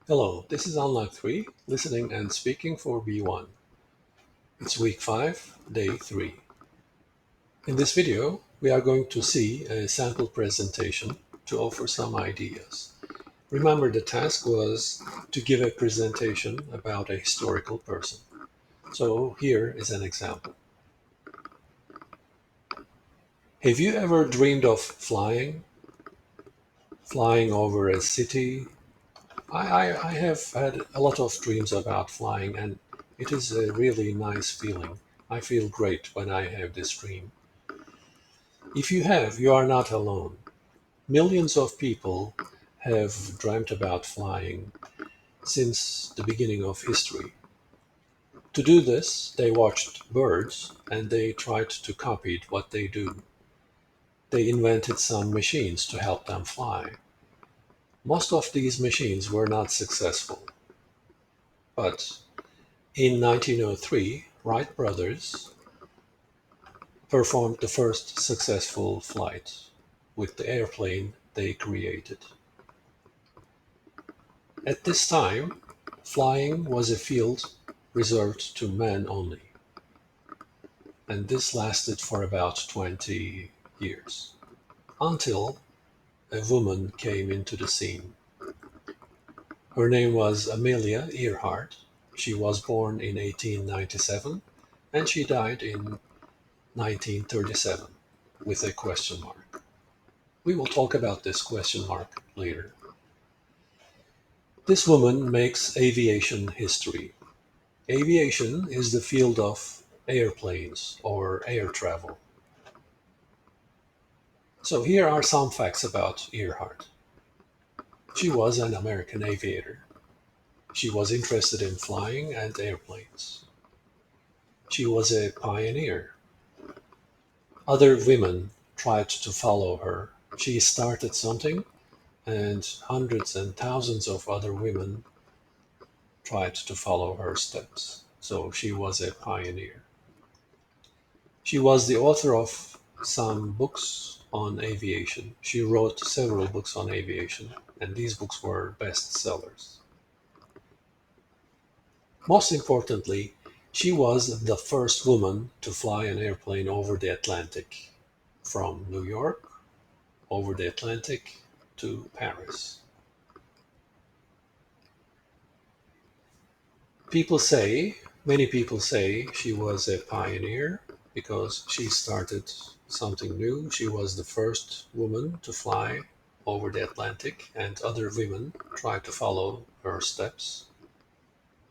Hello, this is Unlock 3, listening and speaking for B1. It's week 5, day 3. In this video, we are going to see a sample presentation to offer some ideas. Remember, the task was to give a presentation about a historical person. So here is an example. Have you ever dreamed of flying? Flying over a city? I have had a lot of dreams about flying, and it is a really nice feeling. I feel great when I have this dream. If you have, you are not alone. Millions of people have dreamt about flying since the beginning of history. To do this, they watched birds and they tried to copy what they do. They invented some machines to help them fly. Most of these machines were not successful, but in 1903, Wright brothers performed the first successful flight with the airplane they created. At this time, flying was a field reserved to men only, and this lasted for about 20 years until a woman came into the scene. Her name was Amelia Earhart. She was born in 1897 and she died in 1937 with a question mark. We will talk about this question mark later. This woman makes aviation history. Aviation is the field of airplanes or air travel. So here are some facts about Earhart. She was an American aviator. She was interested in flying and airplanes. She was a pioneer. Other women tried to follow her. She started something, and hundreds and thousands of other women tried to follow her steps. So she was a pioneer. She was the author of some books on aviation. She wrote several books on aviation, and these books were bestsellers. Most importantly, she was the first woman to fly an airplane over the Atlantic, from New York over the Atlantic to Paris. People say, many people say she was a pioneer because she started something new. She was the first woman to fly over the Atlantic, and other women tried to follow her steps.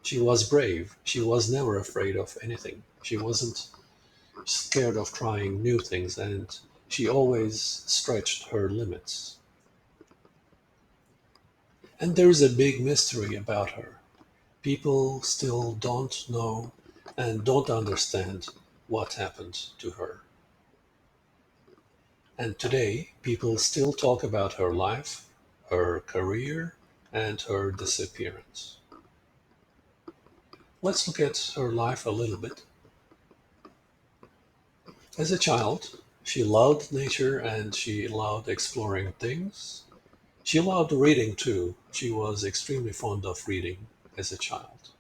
She was brave. She was never afraid of anything. She wasn't scared of trying new things, and she always stretched her limits. And there's a big mystery about her. People still don't know and don't understand what happened to her. And today, people still talk about her life, her career, and her disappearance. Let's look at her life a little bit. As a child, she loved nature and she loved exploring things. She loved reading too. She was extremely fond of reading as a child.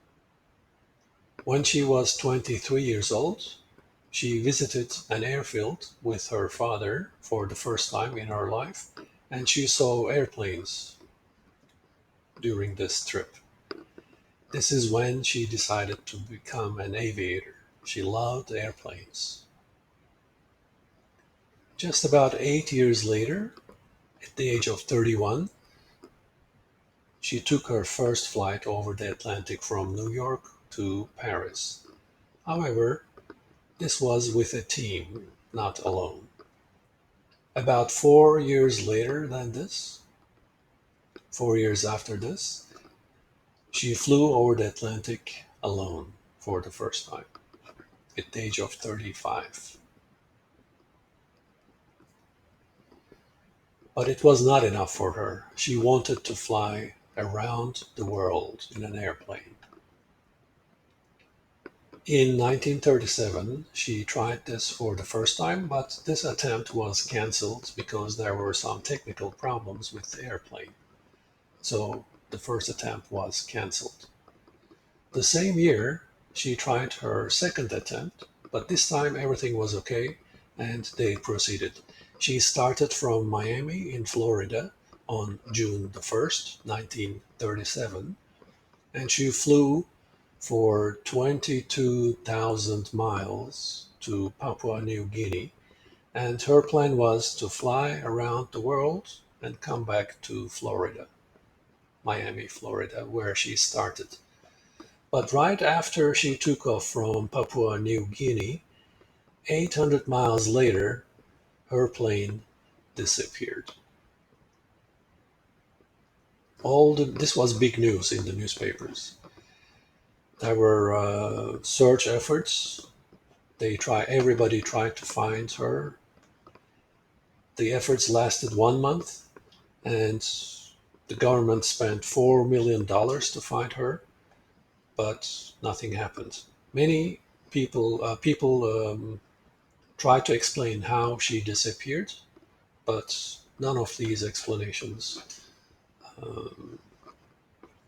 When she was 23 years old, she visited an airfield with her father for the first time in her life, and she saw airplanes during this trip. This is when she decided to become an aviator. She loved airplanes. Just about 8 years later, at the age of 31, she took her first flight over the Atlantic from New York to Paris. However, this was with a team, not alone. About 4 years later than this, 4 years after this, she flew over the Atlantic alone for the first time at the age of 35. But it was not enough for her. She wanted to fly around the world in an airplane. In 1937, she tried this for the first time, but this attempt was cancelled because there were some technical problems with the airplane. So the first attempt was cancelled. The same year, she tried her second attempt, but this time everything was okay and they proceeded. She started from Miami in Florida on June the 1st, 1937, and she flew for 22,000 miles to Papua New Guinea. And her plan was to fly around the world and come back to Florida, Miami, Florida, where she started. But right after she took off from Papua New Guinea, 800 miles later, her plane disappeared. This was big news in the newspapers. There were search efforts. Everybody tried to find her. The efforts lasted 1 month, and the government spent $4 million to find her, but nothing happened. Many people tried to explain how she disappeared, but none of these explanations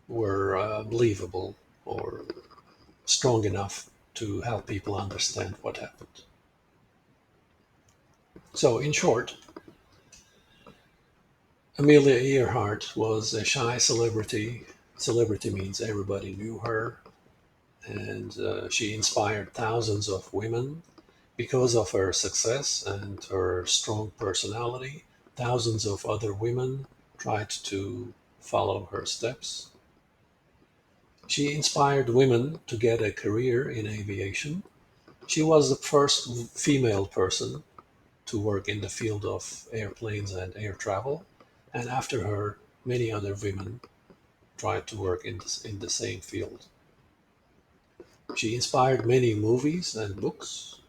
were believable or strong enough to help people understand what happened. So, in short, Amelia Earhart was a shy celebrity. Celebrity means everybody knew her, and she inspired thousands of women because of her success and her strong personality. Thousands of other women tried to follow her steps. She inspired women to get a career in aviation. She was the first female person to work in the field of airplanes and air travel, and after her, many other women tried to work in the same field. She inspired many movies and books.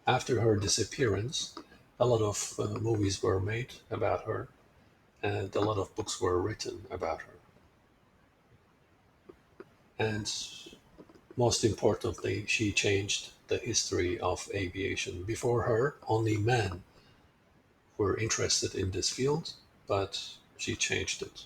After her disappearance, a lot of movies were made about her, and a lot of books were written about her. And most importantly, she changed the history of aviation. Before her, only men were interested in this field, but she changed it.